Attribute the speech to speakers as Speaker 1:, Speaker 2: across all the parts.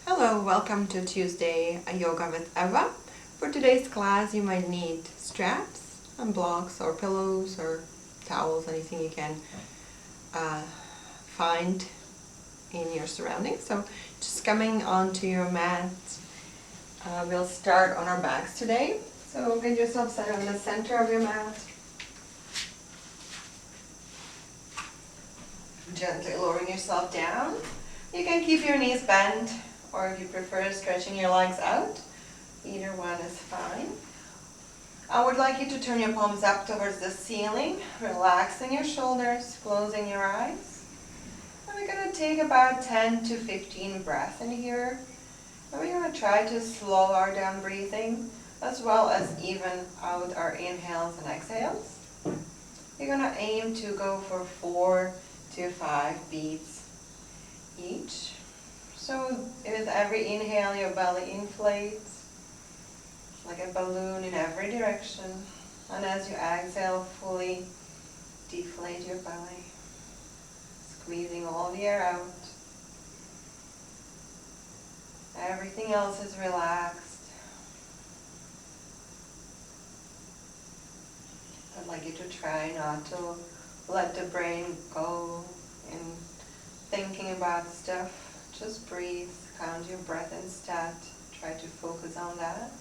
Speaker 1: Hello, welcome to Tuesday Yoga with Eva. For today's class you might need straps and blocks or pillows or towels, anything you can find in your surroundings. So just coming onto your mat, we'll start on our backs today. So get yourself set on the center of your mat. Gently lowering yourself down. You can keep your knees bent, or if you prefer stretching your legs out, either one is fine. I would like you to turn your palms up towards the ceiling, relaxing your shoulders, closing your eyes. And we're going to take about 10 to 15 breaths in here. And we're going to try to slow our down breathing, as well as even out our inhales and exhales. You're going to aim to go for 4 to 5 beats each. So with every inhale, your belly inflates like a balloon in every direction. And as you exhale, fully deflate your belly, squeezing all the air out. Everything else is relaxed. I'd like you to try not to let the brain go in thinking about stuff. Just breathe, count your breath instead. Try to focus on that.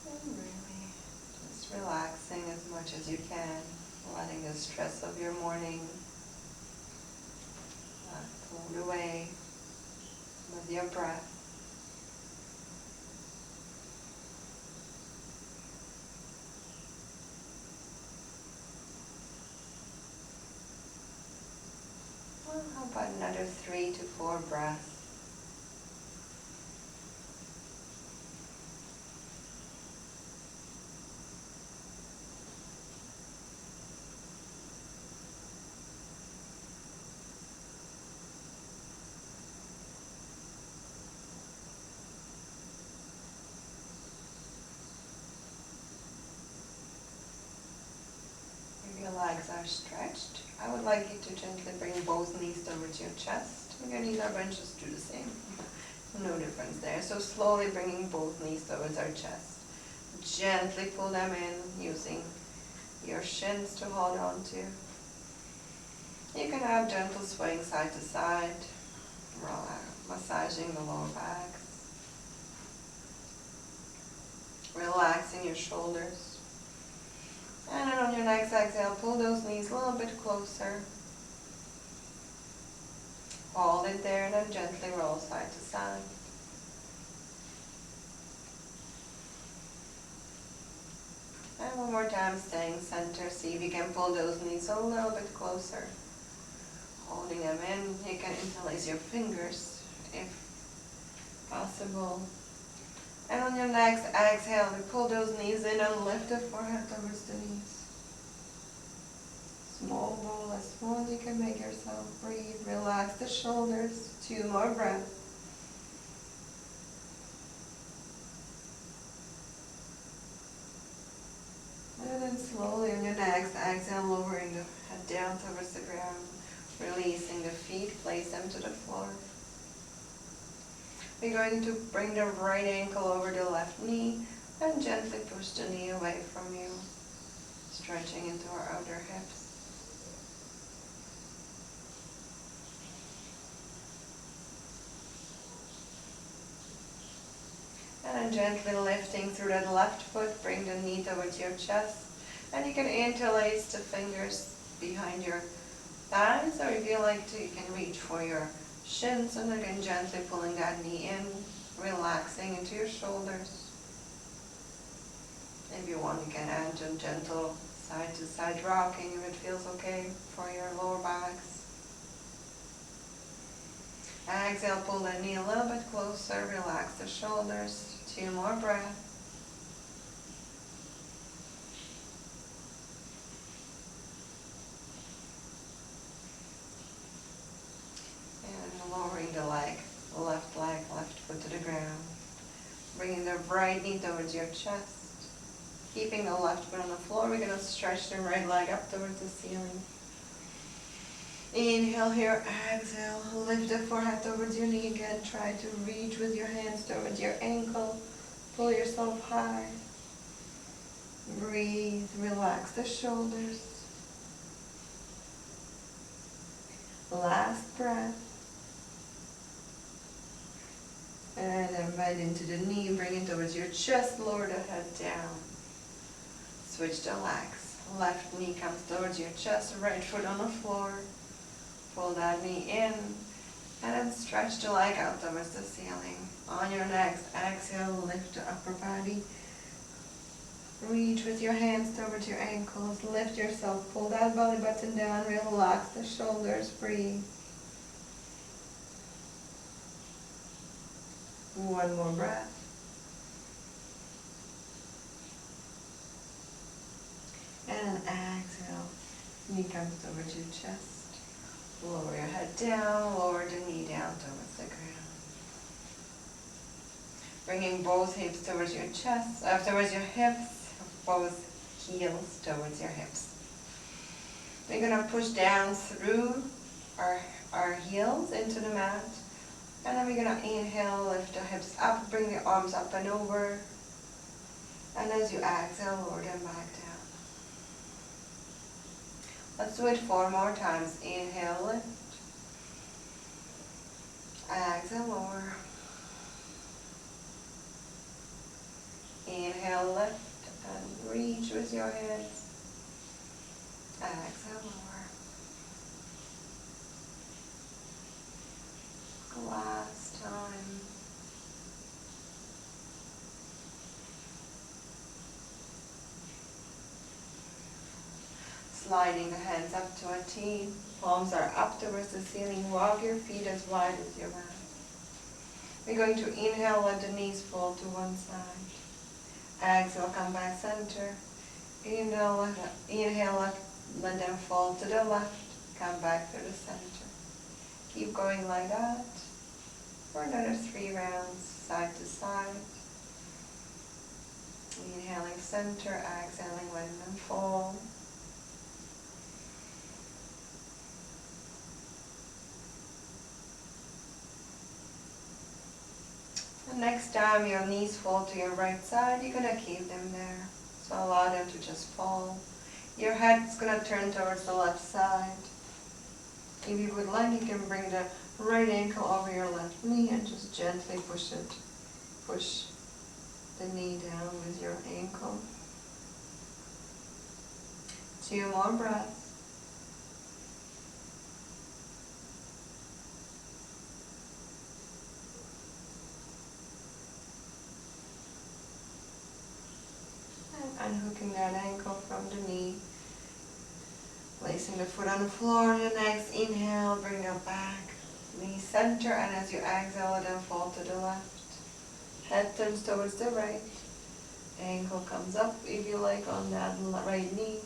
Speaker 1: And really just relaxing as much as you can, letting the stress of your morning float away with your breath. Well, how about another 3 to 4 breaths? If your legs are stretched, I would like you to gently bring both knees towards your chest. If your knees are bent, just do the same. No difference there. So slowly bringing both knees towards our chest. Gently pull them in using your shins to hold on to. You can have gentle swaying side to side, massaging the lower back, relaxing your shoulders. And then on your next exhale, pull those knees a little bit closer. Hold it there and then gently roll side to side. And one more time, staying center. See if you can pull those knees a little bit closer. Holding them in. You can interlace your fingers if possible. And on your next exhale, we pull those knees in and lift the forehead towards the knees. Small bowl, as small as you can make yourself. Breathe, relax the shoulders. 2 more breaths. And then slowly on your next exhale, lowering the head down towards the ground. Releasing the feet, place them to the floor. We're going to bring the right ankle over the left knee and gently push the knee away from you, stretching into our outer hips. And then gently lifting through that left foot, bring the knee towards your chest. And you can interlace the fingers behind your thighs, or if you like to, you can reach for your shins and again gently pulling that knee in, relaxing into your shoulders. If you want, you can add a gentle side to side rocking if it feels okay for your lower backs. Exhale, pull the knee a little bit closer, relax the shoulders. 2 more breaths. And lowering the leg, left foot to the ground. Bringing the right knee towards your chest. Keeping the left foot on the floor, we're gonna stretch the right leg up towards the ceiling. Inhale here, exhale, lift the forehead towards your knee again. Try to reach with your hands towards your ankle. Pull yourself high. Breathe, relax the shoulders. Last breath. And then bend into the knee, bring it towards your chest, lower the head down. Switch the legs. Left knee comes towards your chest, right foot on the floor. Pull that knee in, and then stretch the leg out towards the ceiling. On your next exhale, lift the upper body. Reach with your hands towards your ankles. Lift yourself, pull that belly button down, relax the shoulders, breathe. One more breath. And exhale. Knee comes towards your chest. Lower your head down, lower the knee down towards the ground. Bringing both hips towards your chest, towards your hips, both heels towards your hips. We're gonna push down through our heels into the mat. And then we're gonna inhale, lift the hips up, bring the arms up and over. And as you exhale, lower them back down. Let's do it 4 more times. Inhale, lift. Exhale, lower. Inhale, lift and reach with your hands. Exhale, lower. Last time. Sliding the hands up to a T. Palms are up towards the ceiling. Walk your feet as wide as your mat. We're going to inhale, let the knees fall to one side. Exhale, come back center. Inhale, let them fall to the left. Come back to the center. Keep going like that for another 3 rounds, side to side. Inhaling center, exhaling, letting them fall. And next time your knees fall to your right side, you're going to keep them there. So allow them to just fall. Your head's going to turn towards the left side. If you would like, you can bring the right ankle over your left knee and just gently push it. Push the knee down with your ankle. 2 more breaths. And unhooking that ankle from the knee. Placing the foot on the floor. The next inhale, bring it back. Knee center, and as you exhale, let them fall to the left. Head turns towards the right. Ankle comes up, if you like, on that right knee.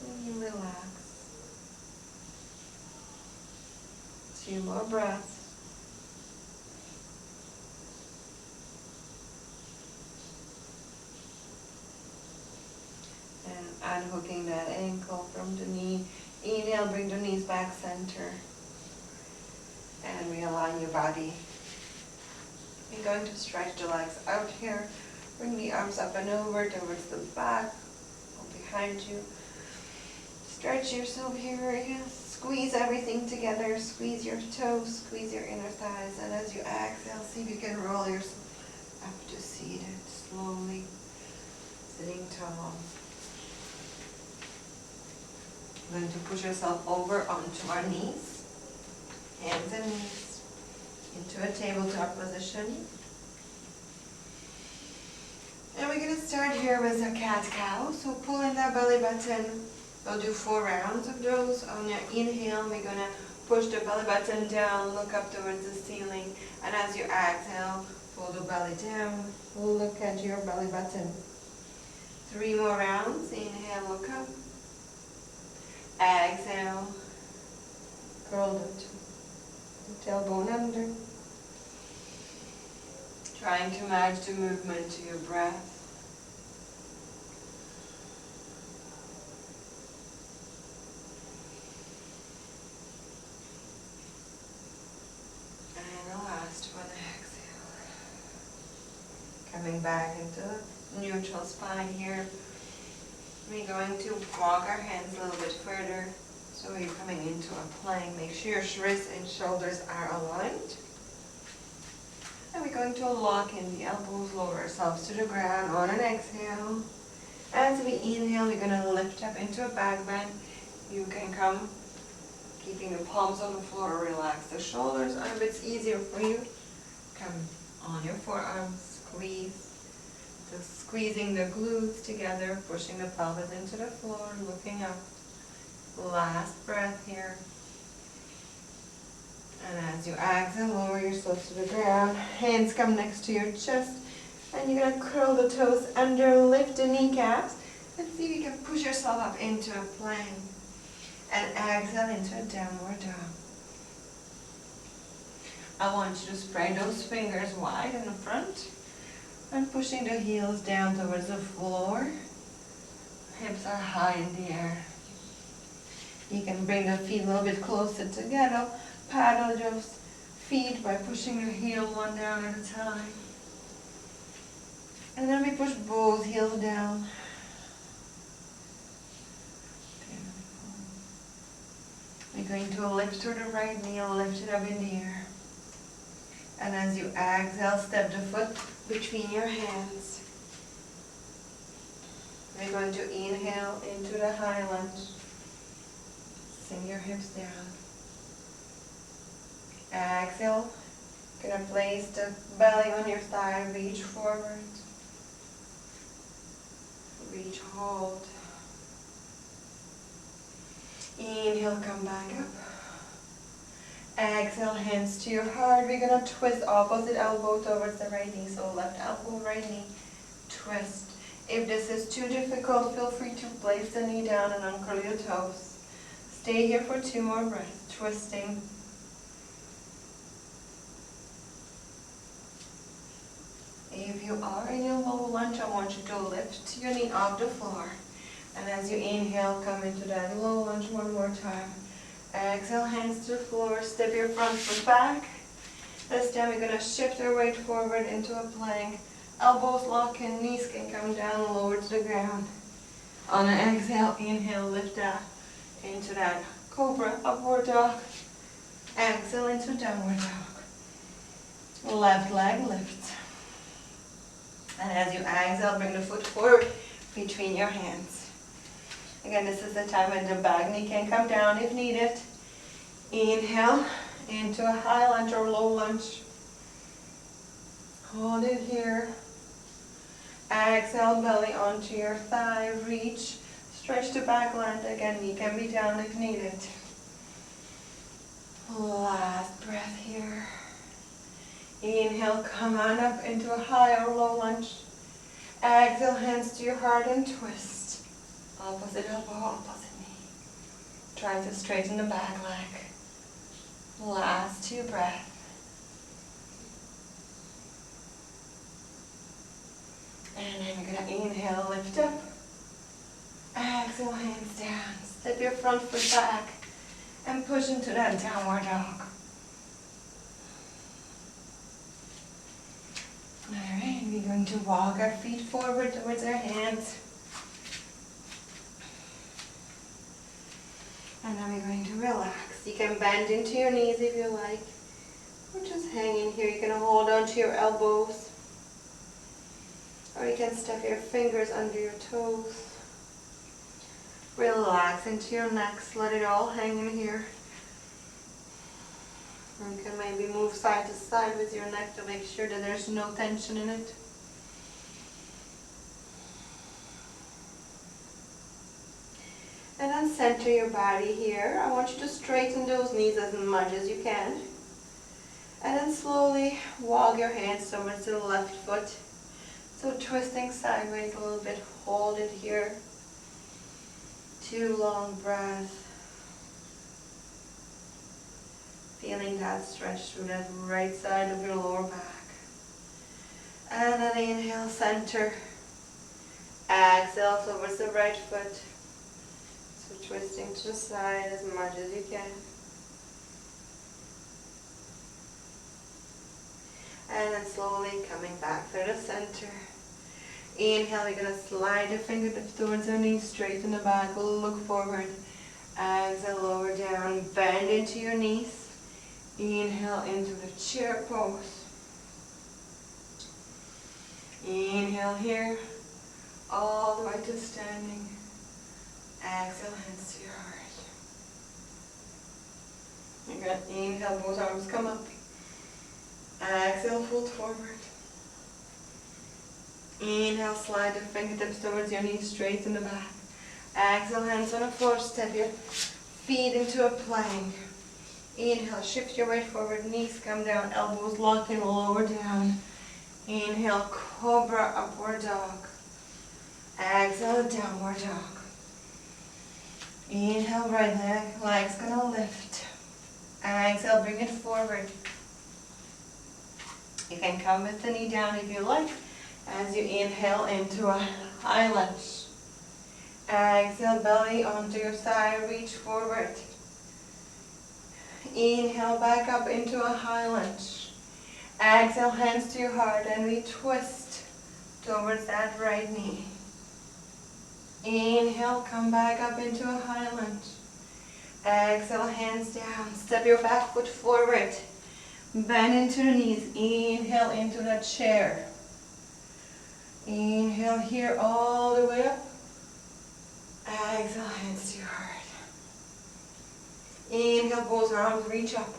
Speaker 1: And you relax. 2 more breaths. And unhooking that ankle from the knee. Inhale, bring the knees back center. And realign your body. You're going to stretch the legs out here. Bring the arms up and over towards the back or behind you. Stretch yourself here. Yes. Squeeze everything together. Squeeze your toes, squeeze your inner thighs. And as you exhale, see if you can roll yourself up to seated slowly. Sitting tall. You're going to push yourself over onto our knees. Hands and knees into a tabletop position. And we're going to start here with a cat-cow. So pull in that belly button. We'll do 4 rounds of those. On your inhale, we're going to push the belly button down, look up towards the ceiling. And as you exhale, pull the belly down, look at your belly button. 3 more rounds. Inhale, look up. Exhale, curl the tailbone under. Trying to match the movement to your breath. Coming back into neutral spine here. We're going to walk our hands a little bit further. So we're coming into a plank. Make sure your wrists and shoulders are aligned. And we're going to lock in the elbows, lower ourselves to the ground on an exhale. As we inhale, we're going to lift up into a back bend. You can come, keeping the palms on the floor, relax the shoulders. If it's easier for you, come on your forearms, squeeze. Just squeezing the glutes together, pushing the pelvis into the floor, looking up. Last breath here. And as you exhale, lower yourself to the ground. Hands come next to your chest. And you're going to curl the toes under, lift the kneecaps. And see if you can push yourself up into a plank. And exhale into a downward dog. I want you to spread those fingers wide in the front. And pushing the heels down towards the floor. Hips are high in the air. You can bring the feet a little bit closer together. Paddle those feet by pushing your heel one down at a time. And then we push both heels down. We're going to lift through the right knee, lift it up in the air. And as you exhale, step the foot between your hands. We're going to inhale into the high lunge. Sink your hips down. Exhale. Gonna place the belly on your thigh, reach forward. Reach, hold. Inhale, come back up. Exhale, hands to your heart. We're gonna twist opposite elbow towards the right knee. So left elbow, right knee, twist. If this is too difficult, feel free to place the knee down and uncurl your toes. Stay here for 2 more breaths, twisting. If you are in your low lunge, I want you to lift your knee off the floor. And as you inhale, come into that low lunge one more time. Exhale, hands to the floor, step your front foot back. This time we're going to shift our weight forward into a plank. Elbows lock in, knees can come down, lower to the ground. On an exhale, inhale, lift up into that cobra, upward dog. Exhale into downward dog. Left leg lifts. And as you exhale, bring the foot forward between your hands. Again, this is the time when the back knee can come down if needed. Inhale into a high lunge or low lunge. Hold it here. Exhale, belly onto your thigh, reach. Stretch the back leg. Again, knee can be down if needed. Last breath here. Inhale, come on up into a high or low lunge. Exhale, hands to your heart and twist. Opposite elbow, opposite knee. Try to straighten the back leg. Last 2 breaths. And then we're going to inhale, lift up. Exhale, hands down. Step your front foot back and push into that downward dog. Alright, we're going to walk our feet forward towards our hands. And then we're going to relax. You can bend into your knees if you like. Or just hang in here. You can hold on to your elbows. Or you can stuff your fingers under your toes. Relax into your necks. Let it all hang in here. You can maybe move side to side with your neck to make sure that there's no tension in it. And then center your body here. I want you to straighten those knees as much as you can. And then slowly walk your hands towards the left foot. So twisting sideways a little bit. Hold it here. 2 long breaths. Feeling that stretch through that right side of your lower back. And then inhale, center. Exhale towards the right foot. So twisting to the side as much as you can. And then slowly coming back through the center. Inhale, you're gonna slide your fingertips towards your knees, straighten the back, look forward. Exhale, lower down, bend into your knees. Inhale into the chair pose. Inhale here, all the way to standing. Exhale, hands to your heart. You're going to inhale, both arms come up. Exhale, fold forward. Inhale, slide your fingertips towards your knees, straighten the back. Exhale, hands on the floor, step your feet into a plank. Inhale, shift your weight forward, knees come down, elbows lock in, lower down. Inhale, cobra, upward dog. Exhale, downward dog. Inhale, right leg's gonna lift. Exhale, bring it forward. You can come with the knee down if you like, as you inhale into a high lunge. Exhale, belly onto your side, reach forward. Inhale, back up into a high lunge. Exhale, hands to your heart, and we twist towards that right knee. Inhale, come back up into a high lunge. Exhale, hands down, step your back foot forward. Bend into the knees, inhale into the chair. Inhale here all the way up. Exhale, hands to your heart. Inhale, both arms reach up.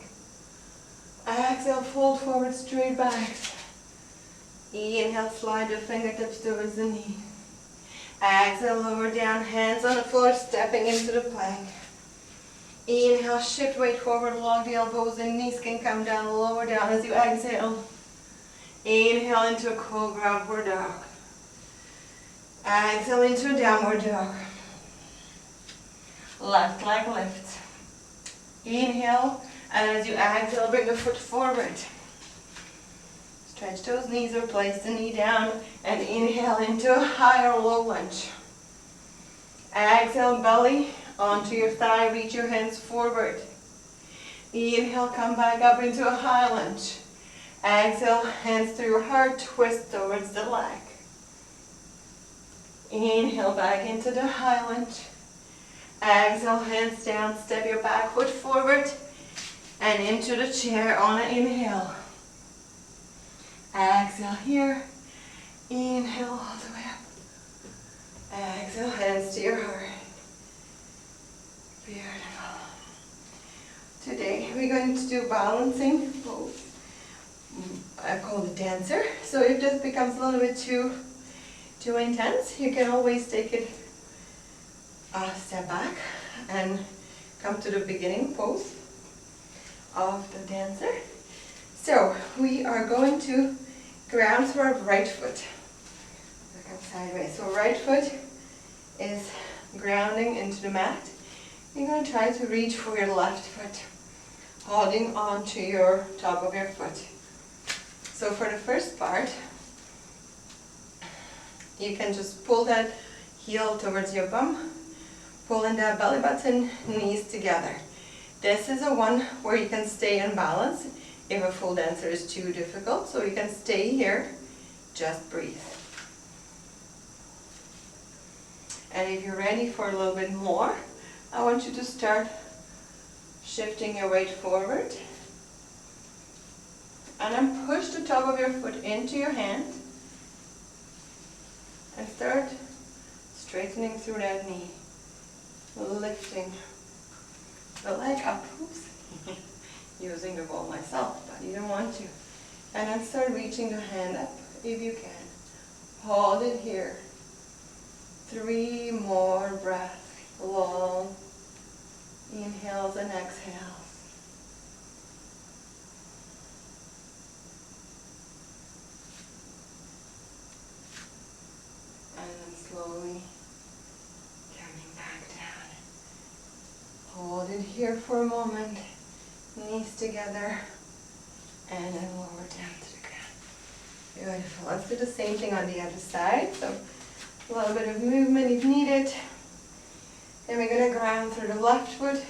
Speaker 1: Exhale, fold forward, straight back. Inhale, slide the fingertips towards the knee. Exhale, lower down, hands on the floor, stepping into the plank. Inhale, shift weight forward, lock the elbows and knees can come down, lower down as you exhale. Inhale into a cobra, upward dog. Exhale into a downward dog. Left leg lift. Inhale, and as you exhale, bring the foot forward. Stretch those knees or place the knee down and inhale into a high or low lunge. Exhale, belly onto your thigh, reach your hands forward. Inhale, come back up into a high lunge. Exhale, hands to your heart, twist towards the leg. Inhale, back into the high lunge. Exhale, hands down, step your back foot forward and into the chair on an inhale. Exhale here, inhale all the way up. Exhale, hands to your heart. Beautiful. Today we're going to do balancing pose. I call it dancer. So if this becomes a little bit too intense, you can always take it a step back and come to the beginning pose of the dancer. So we are going to ground through our right foot. Look up sideways. So right foot is grounding into the mat. You're going to try to reach for your left foot, holding on to your top of your foot. So for the first part, you can just pull that heel towards your bum, pulling that belly button, knees together. This is a one where you can stay in balance if a full dancer is too difficult. So you can stay here, just breathe. And if you're ready for a little bit more, I want you to start shifting your weight forward. And then push the top of your foot into your hand. And start straightening through that knee. Lifting the leg up. Oops. Using the ball myself, but you don't want to. And then start reaching the hand up if you can. Hold it here. 3 more breaths. Long inhales and exhales. And then slowly coming back down. Hold it here for a moment. Knees together. And then lower down to the ground. Beautiful. Let's do the same thing on the other side. So a little bit of movement if needed. Then we're going to ground through the left foot.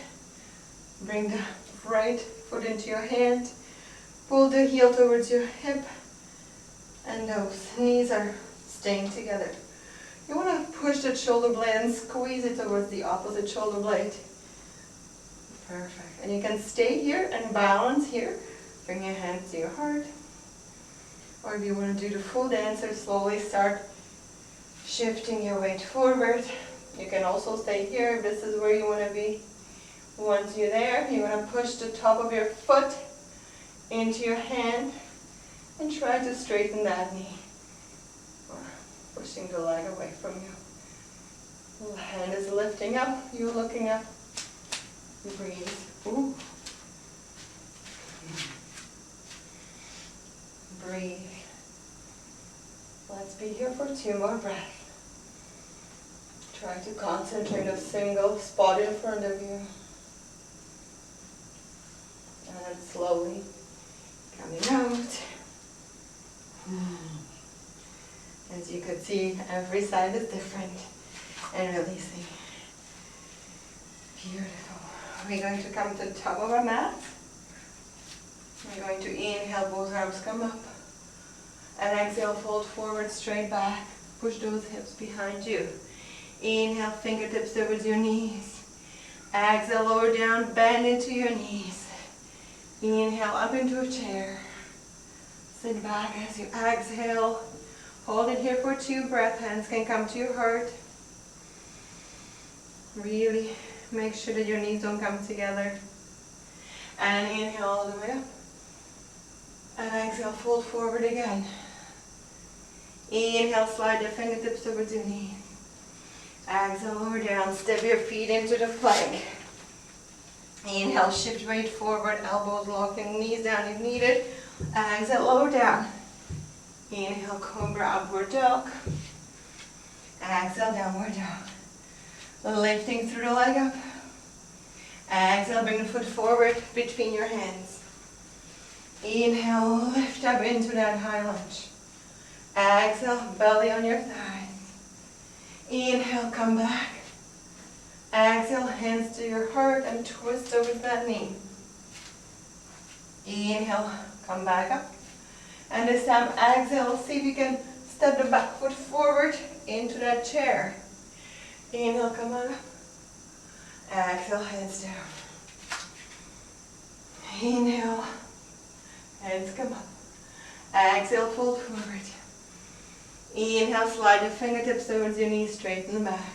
Speaker 1: Bring the right foot into your hand. Pull the heel towards your hip, and those knees are staying together. You want to push that shoulder blade and squeeze it towards the opposite shoulder blade. Perfect. And you can stay here and balance here. Bring your hands to your heart. Or if you want to do the full dancer, slowly start shifting your weight forward. You can also stay here if this is where you want to be. Once you're there, you want to push the top of your foot into your hand and try to straighten that knee. Or pushing the leg away from you. The hand is lifting up, you looking up. You breathe. Ooh. Breathe. Let's be here for 2 more breaths. Try to concentrate on a single spot in front of you. And then slowly coming out. As you can see, every side is different. And releasing. Beautiful. We're going to come to the top of our mat. We're going to inhale, both arms come up. And exhale, fold forward, straight back. Push those hips behind you. Inhale, fingertips towards your knees. Exhale, lower down, bend into your knees. Inhale, up into a chair. Sit back as you exhale. Hold it here for 2 breaths. Hands can come to your heart. Really make sure that your knees don't come together. And inhale all the way up. And exhale, fold forward again. Inhale, slide the fingertips towards your knees. Exhale, lower down. Step your feet into the plank. Inhale, shift weight forward, elbows locking, knees down if needed. Exhale, lower down. Inhale, cobra, upward dog. Exhale, downward dog. Lifting through the leg up. Exhale, bring the foot forward between your hands. Inhale, lift up into that high lunge. Exhale, belly on your thighs. Inhale, come back. Exhale, hands to your heart and twist over that knee. Inhale, come back up. And this time, exhale, see if you can step the back foot forward into that chair. Inhale, come on up. Exhale, hands down. Inhale, hands come up. Exhale, fold forward. Inhale, slide your fingertips towards your knees, straighten the back.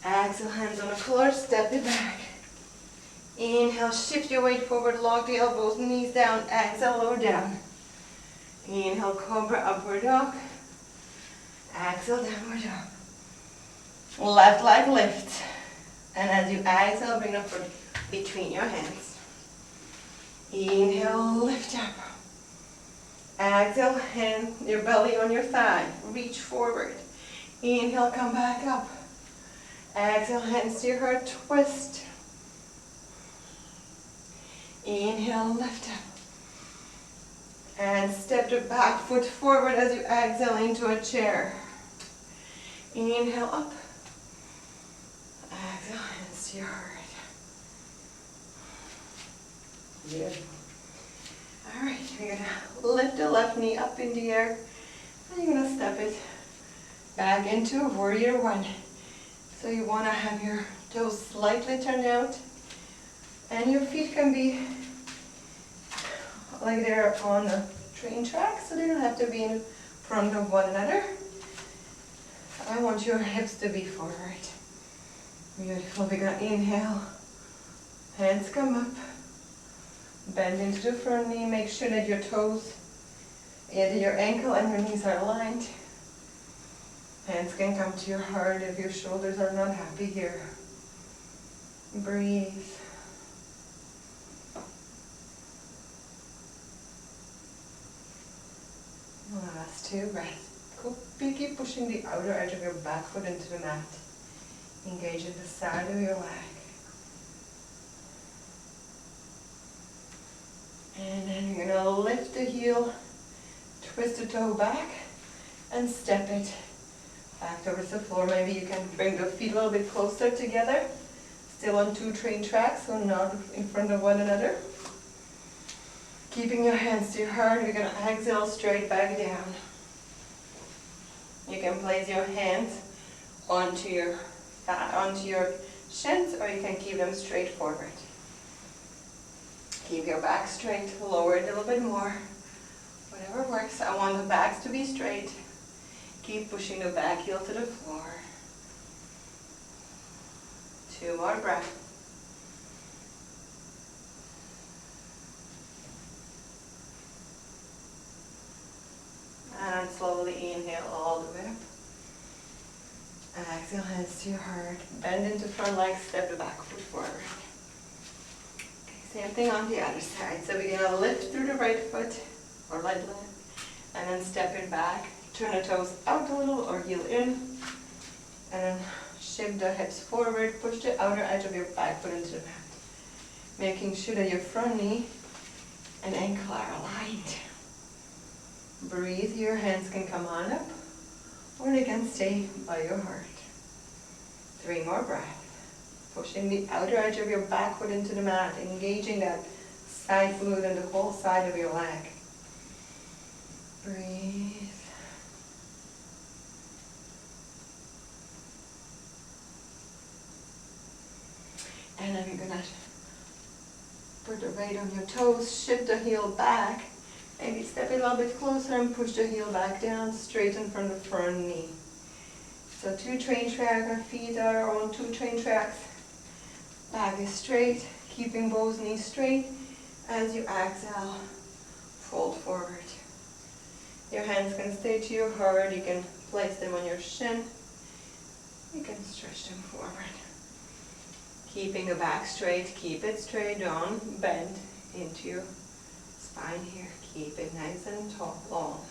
Speaker 1: Exhale, hands on the floor, step it back. Inhale, shift your weight forward, lock the elbows, knees down. Exhale, lower down. Inhale, cobra, upward dog. Exhale, downward dog. Left leg lift. And as you exhale, bring the foot between your hands. Inhale, lift up. Exhale, hand your belly on your thigh. Reach forward. Inhale, come back up. Exhale, hands to your heart, twist. Inhale, lift up. And step the back foot forward as you exhale into a chair. Inhale, up. Exhale, hands to your heart. Beautiful. All right, you're gonna lift the left knee up in the air, and you're gonna step it back into warrior one. So you wanna have your toes slightly turned out, and your feet can be like they're on a train track, so they don't have to be in front of one another. I want your hips to be forward. Beautiful. We're gonna inhale, hands come up. Bend into the front knee, make sure that your toes, either your ankle and your knees are aligned. Hands can come to your heart if your shoulders are not happy here. Breathe. Last 2 breaths. Keep pushing the outer edge of your back foot into the mat. Engage in the side of your leg. And then you're going to lift the heel, twist the toe back, and step it back towards the floor. Maybe you can bring the feet a little bit closer together. Still on 2 train tracks, so not in front of one another. Keeping your hands to your heart, we're going to exhale straight back down. You can place your hands onto your shins, or you can keep them straight forward. Keep your back straight, lower it a little bit more. Whatever works. I want the backs to be straight. Keep pushing the back heel to the floor. 2 more breaths. And slowly inhale all the way up. Exhale, hands to your heart. Bend into front leg, step the back foot forward. Okay, same thing on the other side. So we're going to lift through the right foot or right leg, and then step it back. Turn the toes out a little or heel in, and then shift the hips forward. Push the outer edge of your back foot into the mat, making sure that your front knee and ankle are aligned. Breathe. Your hands can come on up, or they can stay by your heart. 3 more breaths. Pushing the outer edge of your back foot into the mat, engaging that side glute and the whole side of your leg. Breathe. And then you're going to put the weight on your toes, shift the heel back. Maybe step it a little bit closer and push the heel back down, straighten from the front knee. So 2 train tracks, our feet are on 2 train tracks. Back is straight, keeping both knees straight. As you exhale, fold forward. Your hands can stay to your heart. You can place them on your shin. You can stretch them forward. Keeping the back straight, keep it straight, don't bend into your spine here. Keep it nice and tall, long.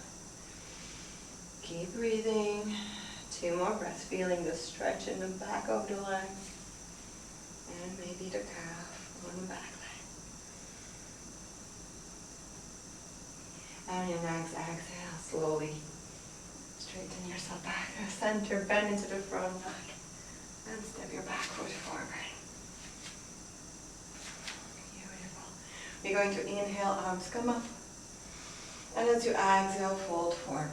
Speaker 1: Keep breathing. 2 more breaths, feeling the stretch in the back of the leg. And maybe the calf on the back leg. And your next exhale, slowly straighten yourself back to the center, bend into the front leg, and step your back foot forward. You're going to inhale, arms come up. And as you exhale, fold forward.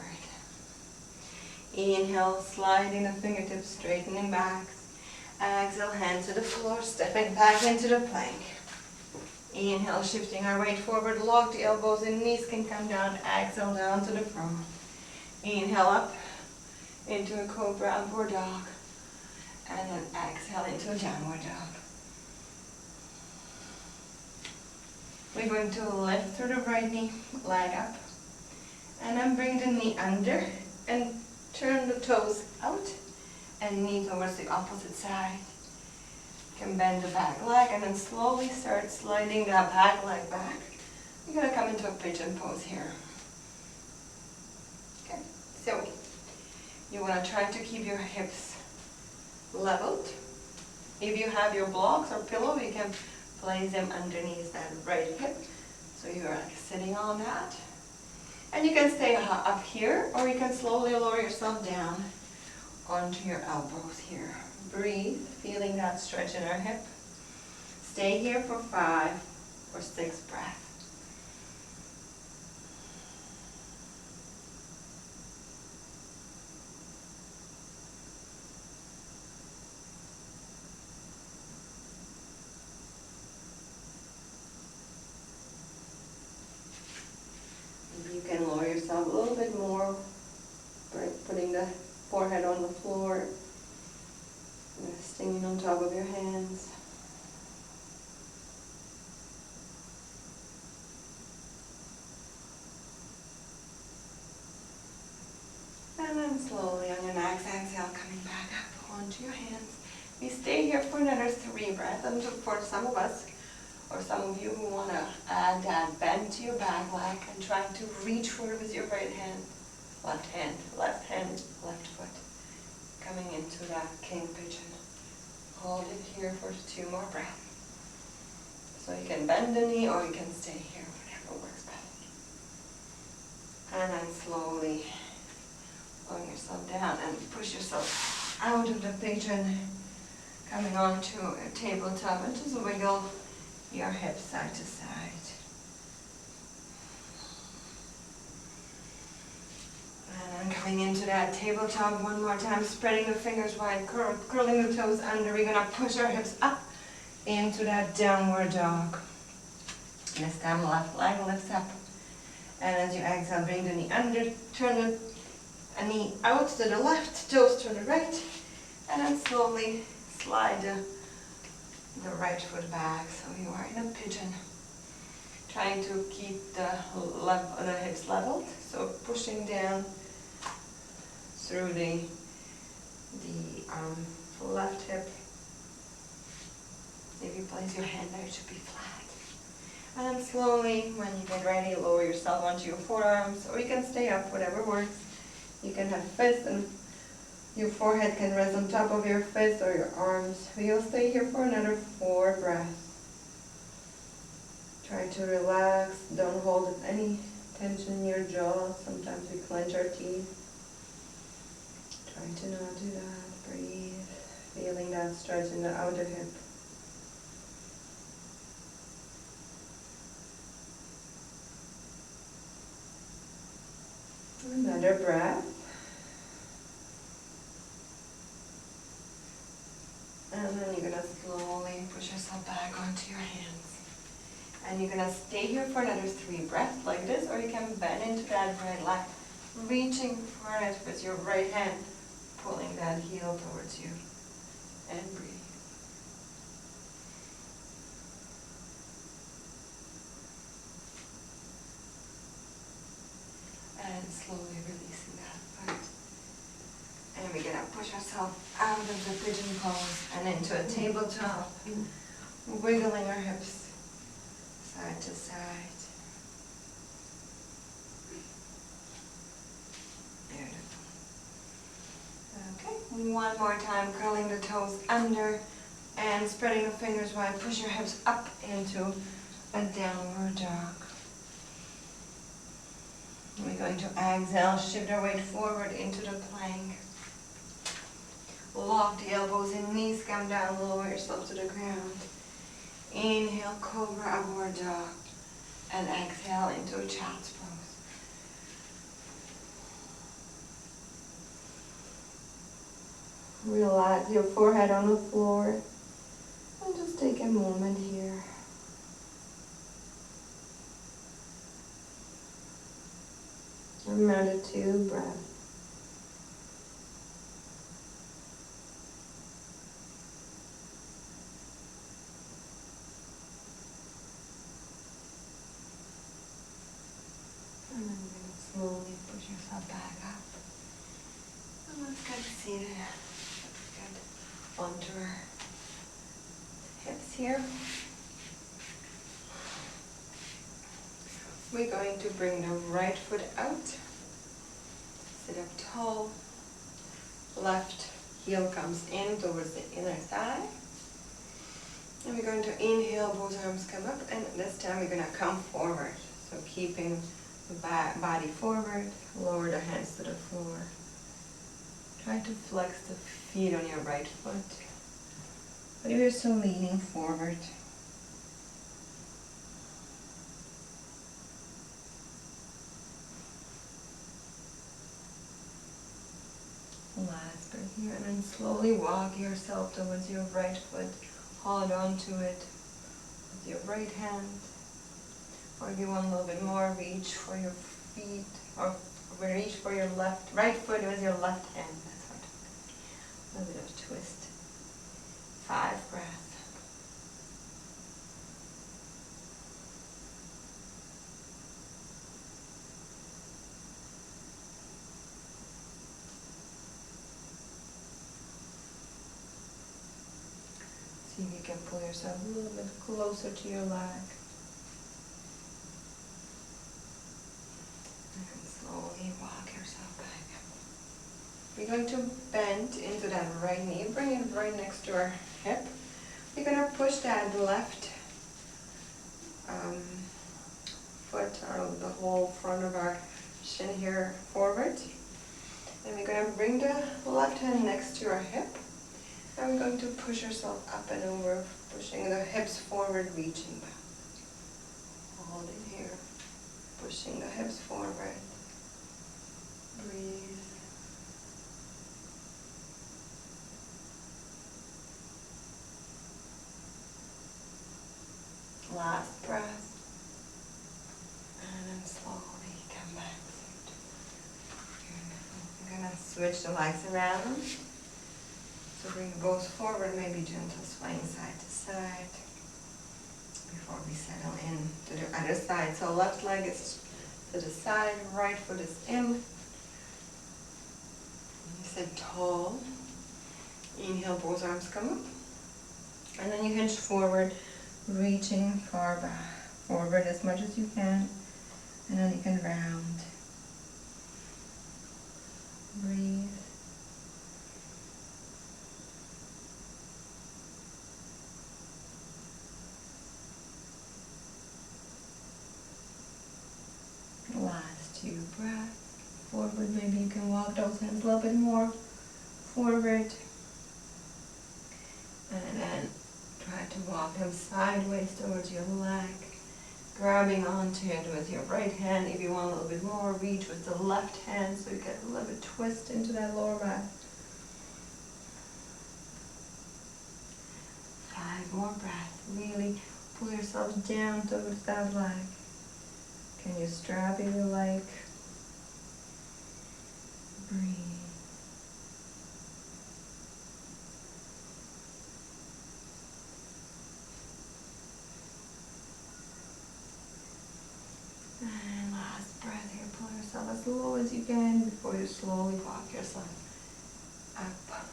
Speaker 1: Inhale, sliding the fingertips, straightening back. Exhale, hands to the floor, stepping back into the plank. Inhale, shifting our weight forward, lock the elbows and knees can come down. Exhale, down to the front. Inhale up into a cobra, upward dog. And then exhale into a downward dog. We're going to lift through the right knee, leg up, and then bring the knee under and turn the toes out and knee towards the opposite side. You can bend the back leg and then slowly start sliding that back leg back. You're going to come into a pigeon pose here. Okay, so you want to try to keep your hips leveled. If you have your blocks or pillow, you can place them underneath that right hip. So you're like sitting on that. And you can stay up here, or you can slowly lower yourself down onto your elbows here. Breathe, feeling that stretch in our hip. Stay here for 5 or 6 breaths. You can lower yourself a little bit more, putting the forehead on the floor, resting on top of your hands. And then slowly on your next exhale, coming back up onto your hands. We stay here for another 3 breaths, and for some of us, or some of you who want to add that bend to your back leg and try to reach forward with your right hand, left hand, left foot. Coming into that king pigeon. Hold it here for 2 more breaths. So you can bend the knee or you can stay here, whatever works best. And then slowly lower yourself down and push yourself out of the pigeon, coming onto a tabletop and just wiggle your hips side to side. And then coming into that tabletop one more time, spreading the fingers wide, curling the toes under. We're gonna push our hips up into that downward dog. This time left leg lifts up. And as you exhale, bring the knee under, turn the knee out to the left, toes to the right, and then slowly slide the right foot back. So you are in a pigeon. Trying to keep the hips leveled, so pushing down through the left hip. If you place your hand there, it should be flat. And then slowly, when you get ready, lower yourself onto your forearms, or you can stay up, whatever works. You can have fists, and your forehead can rest on top of your fists or your arms. You'll stay here for another 4 breaths. Try to relax, don't hold any tension in your jaw. Sometimes we clench our teeth. Try to not do that. Breathe, feeling that stretch in the outer hip. Another breath. And then you're going to slowly push yourself back onto your hands. And you're going to stay here for another 3 breaths like this, or you can bend into that right leg, reaching for it with your right hand, pulling that heel towards you, and breathe. And slowly releasing that foot. And we're going to push ourselves out of the pigeon pose and into a tabletop, wiggling our hips side to side. Beautiful. Okay, one more time, curling the toes under and spreading the fingers wide. Push your hips up into a downward dog. We're going to exhale, shift our weight forward into the plank. Lock the elbows in, knees come down, lower yourself to the ground. Inhale, cobra, upward dog. And exhale into a child's pose. Relax your forehead on the floor. And just take a moment here. Another 2 breaths. And then you're going to slowly push yourself back up. And let's get seated. Let's get onto our hips here. We're going to bring the right foot out. Sit up tall. Left heel comes in towards the inner thigh. And we're going to inhale, both arms come up, and this time we're going to come forward. So keeping the body forward, lower the hands to the floor. Try to flex the feet on your right foot. But you're still leaning forward. Last breath here, and then slowly walk yourself towards your right foot. Hold on to it with your right hand. Or if you want a little bit more, reach for your feet, or reach for your right foot with your left hand. That's right. A little bit of twist. 5 breaths. See if you can pull yourself a little bit closer to your leg. And slowly walk yourself back up. We're going to bend into that right knee, bring it right next to our hip. We're going to push that left foot, or the whole front of our shin here forward. And we're going to bring the left hand next to our hip. And we're going to push ourselves up and over, pushing the hips forward, reaching back. Holding here, pushing the hips forward, Breathe. Last breath. And then slowly come back. Beautiful. I'm gonna switch the legs around. So bring both forward, maybe gentle swaying side to side before we settle in to the other side. So left leg is to the side, right foot is in. You sit tall. Inhale, both arms come up. And then you hinge forward, reaching far back, forward as much as you can. And then you can round. Breathe. Last two breaths. Forward, maybe you can walk those hands a little bit more forward. And then try to walk them sideways towards your leg. Grabbing onto it with your right hand. If you want a little bit more, reach with the left hand so you get a little bit twist into that lower back. 5 more breaths. Really pull yourself down towards that leg. Can you strap if you like? Breathe. And last breath here, pull yourself as low as you can before you slowly walk yourself up.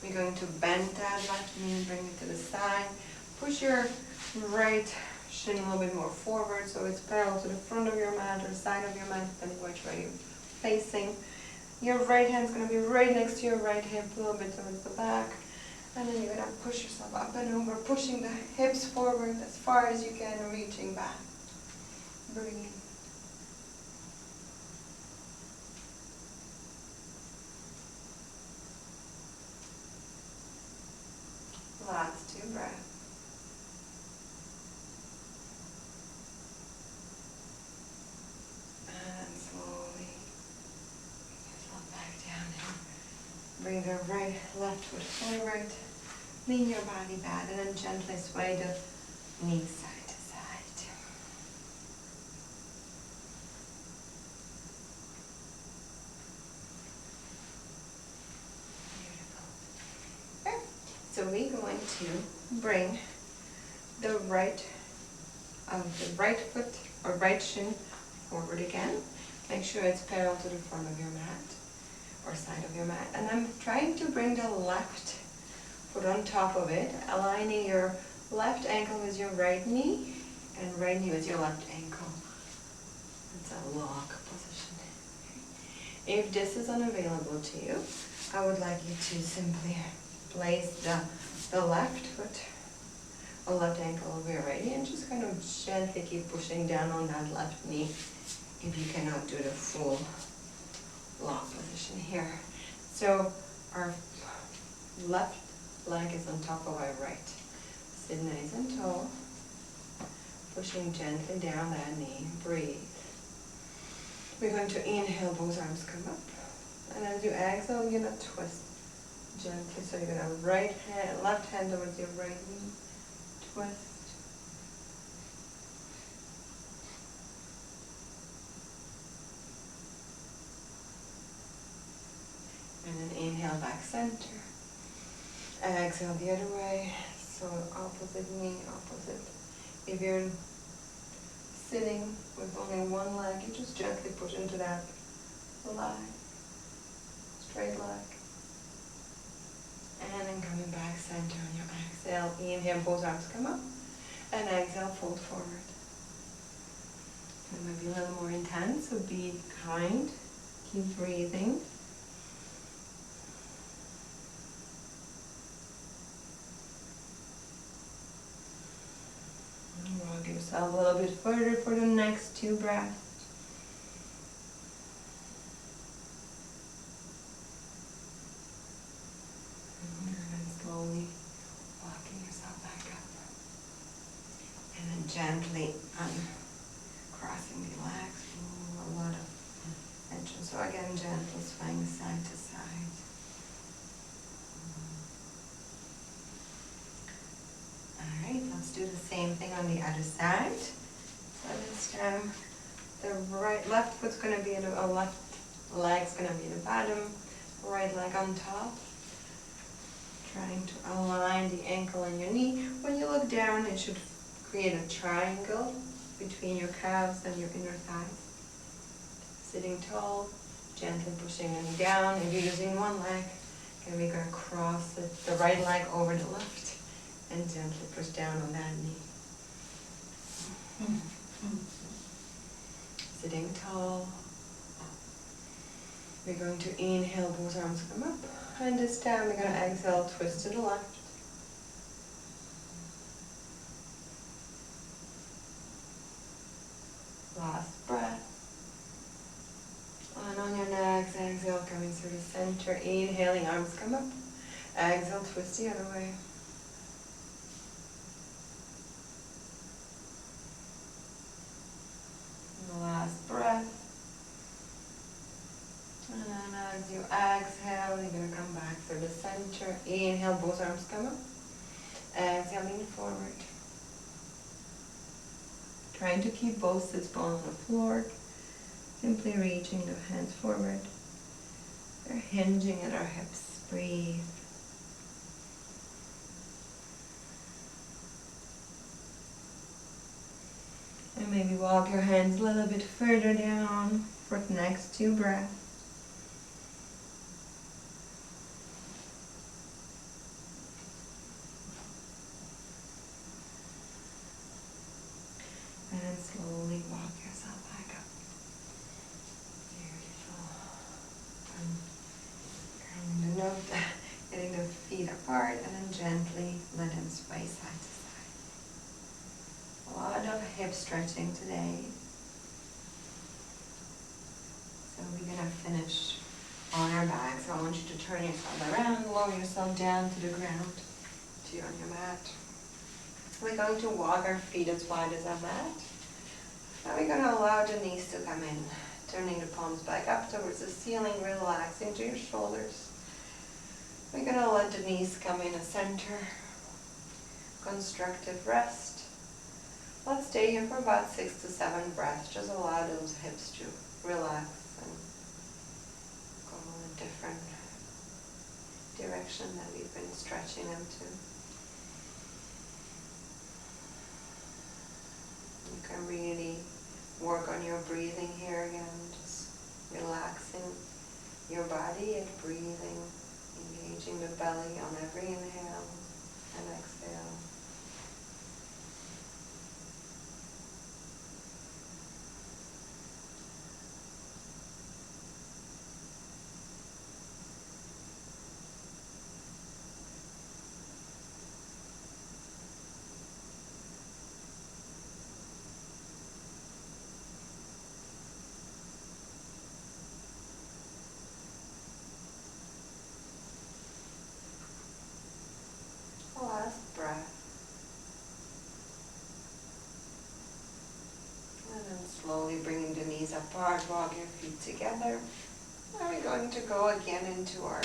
Speaker 1: We're going to bend that left knee, bring it to the side. Push your right shin a little bit more forward so it's parallel to the front of your mat or side of your mat, depending which way you're facing. Your right hand's going to be right next to your right hip, a little bit towards the back. And then you're going to push yourself up and over, pushing the hips forward as far as you can, reaching back. Breathe. Last 2 breaths. And slowly bring yourself back down here. Bring the right, left foot forward. Lean your body back and then gently sway the knees side to side. Beautiful. Okay. So we're going to bring the right foot or right shin forward again. Make sure it's parallel to the front of your mat or side of your mat. And I'm trying to bring the left foot on top of it, aligning your left ankle with your right knee and right knee with your left ankle. It's a lock position. If this is unavailable to you, I would like you to simply place the left foot or left ankle over your right knee and just kind of gently keep pushing down on that left knee if you cannot do the full lock position here. So our left leg is on top of our right. Sit nice and tall, pushing gently down that knee. Breathe. We're going to inhale, both arms come up. And as you exhale, you're going to twist gently. So you're going to left hand towards your right knee. Twist. And then inhale, back center. Exhale the other way. So opposite knee, opposite. If you're sitting with only one leg, you just gently push into that leg. Straight leg. And then coming back center on your exhale. Inhale, both arms come up. And exhale, fold forward. It might be a little more intense, so be kind. Keep breathing. And rock yourself a little bit further for the next 2 breaths. Slowly walking yourself back up. And then gently uncrossing the legs. A lot of So again, gentle swing side to side. All right, let's do the same thing on the other side. So this time, the left foot's gonna be left leg's gonna be the bottom, right leg on top. Trying to align the ankle and your knee. When you look down, it should create a triangle between your calves and your inner thighs. Sitting tall, gently pushing your knee down. If you're using one leg, and we're gonna cross the right leg over the left and gently push down on that knee. Sitting tall. We're going to inhale, both arms come up. And this time we're going to exhale, twist to the left. Last breath. And on your next exhale, coming through the center, inhaling, arms come up. Exhale, twist the other way. And the last breath. And then as you exhale, you're going to come back through the center. Inhale, both arms come up. Exhale, lean forward. Trying to keep both sits bones on the floor. Simply reaching the hands forward. We're hinging at our hips. Breathe. And maybe walk your hands a little bit further down for the next 2 breaths. And slowly walk yourself back up. Beautiful. And note, getting the feet apart and then gently let them sway side to side. A lot of hip stretching today. So we're going to finish on our back. So I want you to turn yourself around, lower yourself down to the ground, to on your mat. We're going to walk our feet as wide as our mat. Now we're going to allow the knees to come in, turning the palms back up towards the ceiling, relaxing to your shoulders. We're going to let the knees come in a center, constructive rest. Let's stay here for about 6 to 7 breaths. Just allow those hips to relax and go in a different direction that we've been stretching them to. You can really work on your breathing here again, just relaxing your body and breathing, engaging the belly on every inhale and exhale. Last breath. And then slowly bringing the knees apart, walk your feet together. And we're going to go again into our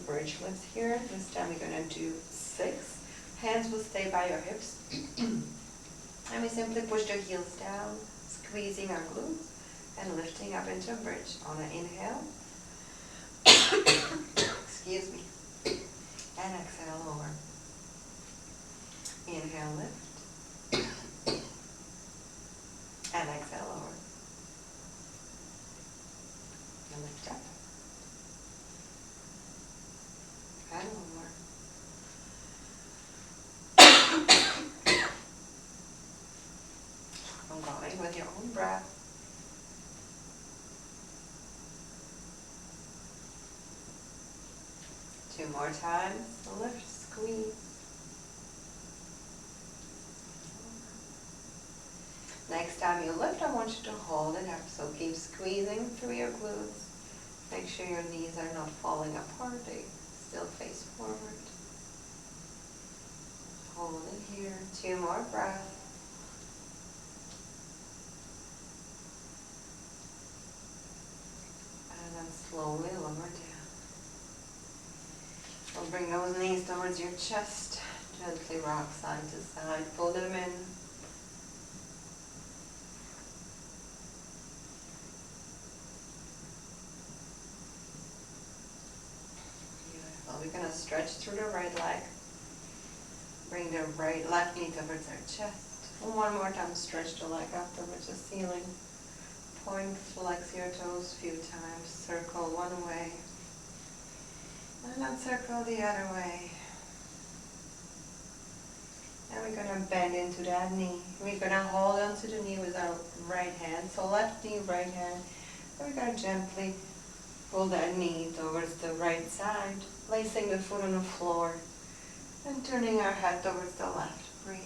Speaker 1: bridge lifts here. This time we're going to do 6. Hands will stay by your hips. And we simply push the heels down, squeezing our glutes and lifting up into a bridge. On an inhale. Excuse me. And exhale, lower. Inhale, lift. And exhale, lower. And lift up. And lower. I'm going with your own breath. Two more times. Lift, squeeze. Next time you lift, I want you to hold it up. So keep squeezing through your glutes. Make sure your knees are not falling apart. They still face forward. Hold it here. 2 more breaths. slowly lower down. We'll bring those knees towards your chest. Gently rock side to side. Pull them in. Beautiful. We're going to stretch through the right leg. Bring the left knee towards our chest. And one more time, stretch the leg up towards the ceiling. Point, flex your toes a few times. Circle one way. And then circle the other way. And we're going to bend into that knee. We're going to hold onto the knee with our right hand. So left knee, right hand. And we're going to gently pull that knee towards the right side. Placing the foot on the floor. And turning our head towards the left. Breathe.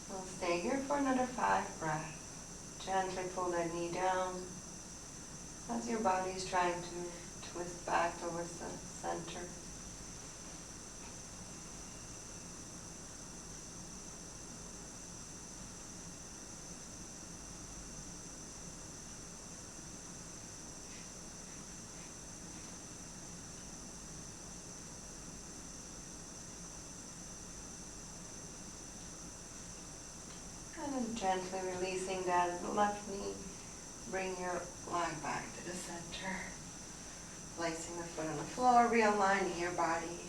Speaker 1: We'll stay here for another 5 breaths. Gently pull that knee down as your body is trying to twist back towards the center. And then gently releasing that left knee, bring your leg back to the center. Placing the foot on the floor, realigning your body,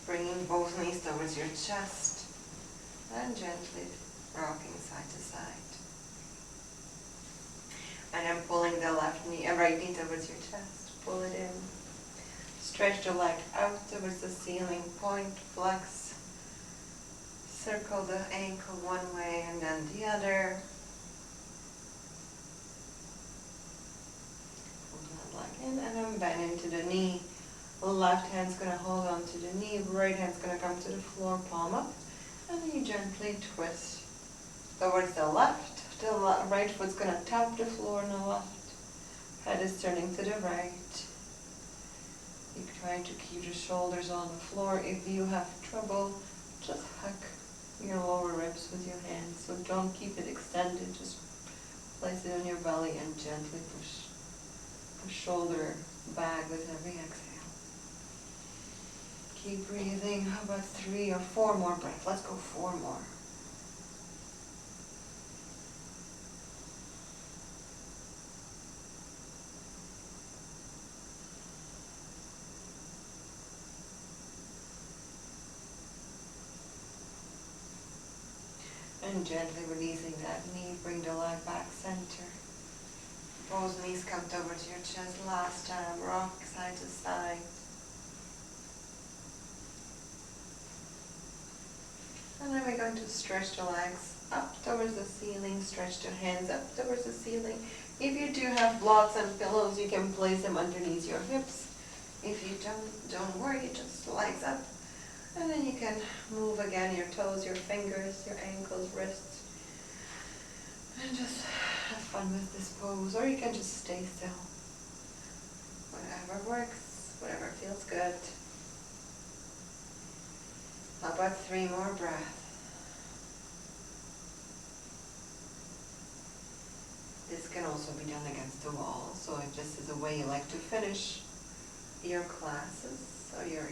Speaker 1: bringing both knees towards your chest, and gently rocking side to side. And then pulling the right knee towards your chest, pull it in. Stretch the leg out towards the ceiling, point, flex. Circle the ankle one way and then the other. Pull that leg in and then bend into the knee. The left hand's going to hold on to the knee, right hand's going to come to the floor, palm up. And then you gently twist towards the left. The right foot's going to tap the floor on the left. Head is turning to the right. You're trying to keep the shoulders on the floor. If you have trouble, just hug your lower ribs with your hands. So don't keep it extended, just place it on your belly and gently push the shoulder back with every exhale. Keep breathing. How about 3 or 4 more breaths? Let's go 4 more. And gently releasing that knee, bring the leg back center. Both knees come towards your chest. Last time, rock side to side. And then we're going to stretch the legs up towards the ceiling, stretch the hands up towards the ceiling. If you do have blocks and pillows, you can place them underneath your hips. If you don't worry, just legs up. And then you can move again your toes, your fingers, your ankles, wrists. And just have fun with this pose. Or you can just stay still. Whatever works, whatever feels good. How about 3 more breaths? This can also be done against the wall. So if this is a way you like to finish your classes or your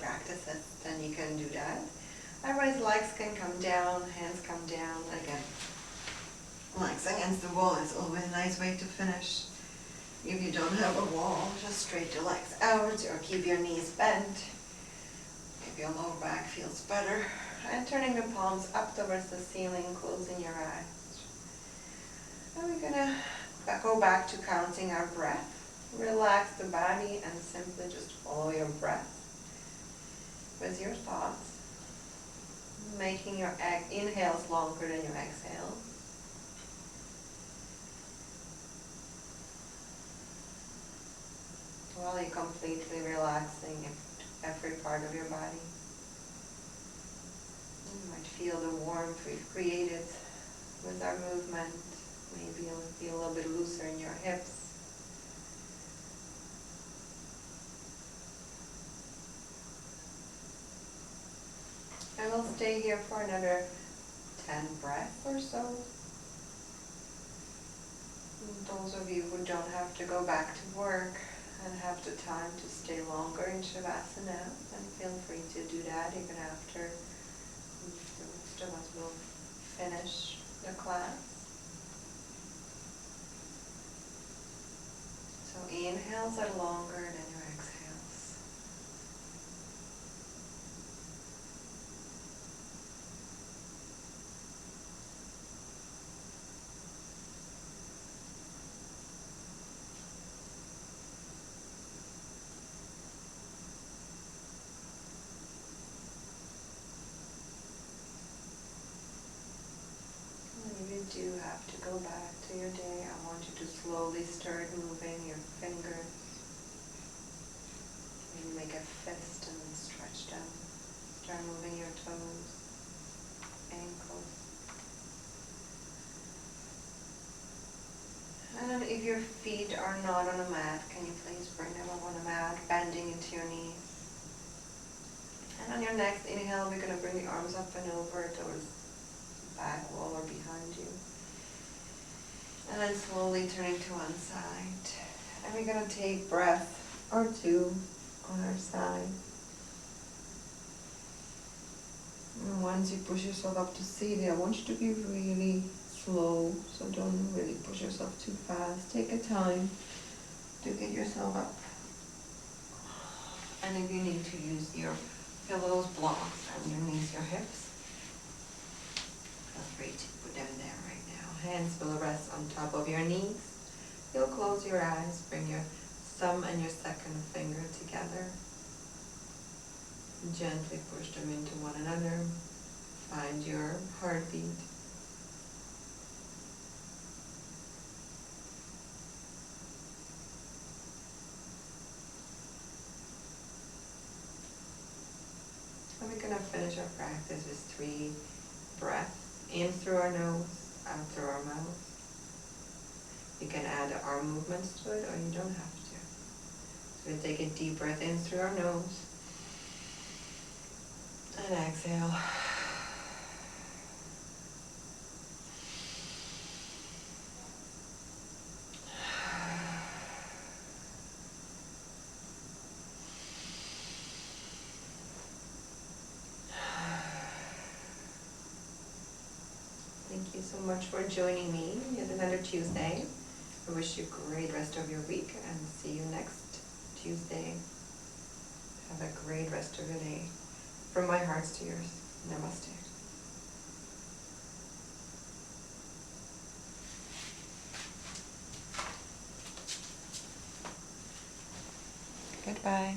Speaker 1: practices, then you can do that. Otherwise, legs can come down, hands come down. Again, legs against the wall is always a nice way to finish. If you don't have a wall, just straight your legs out or keep your knees bent. If your lower back feels better. And turning the palms up towards the ceiling, closing your eyes. And we're going to go back to counting our breath. Relax the body and simply just follow your breath with your thoughts, making your inhales longer than your exhales. While you're completely relaxing every part of your body. You might feel the warmth we've created with our movement. Maybe you'll feel a little bit looser in your hips. And we'll stay here for another 10 breaths or so. Those of you who don't have to go back to work and have the time to stay longer in Shavasana, then feel free to do that even after the rest of us will finish the class. So inhales are longer than your exhales. If you do have to go back to your day, I want you to slowly start moving your fingers. Maybe make a fist and then stretch down. Start moving your toes, ankles. And then if your feet are not on a mat, can you please bring them up on a mat, bending into your knees. And on your next inhale, we're going to bring the arms up and over towards the back wall or behind you. And then slowly turning to one side. And we're going to take breath or two on our side. And once you push yourself up to seated, I want you to be really slow, so don't really push yourself too fast. Take a time to get yourself up. And if you need to use your pillows, blocks, and your knees, your hips, feel free to put them there right now. Hands will rest on top of your knees. You'll close your eyes, bring your thumb and your second finger together. Gently push them into one another. Find your heartbeat. And we're going to finish our practice with 3 breaths. In through our nose, out through our mouth. You can add arm movements to it or you don't have to. So we take a deep breath in through our nose. And exhale. Thank you so much for joining me yet another Tuesday. I wish you a great rest of your week and see you next Tuesday. Have a great rest of your day. From my heart to yours. Namaste. Goodbye.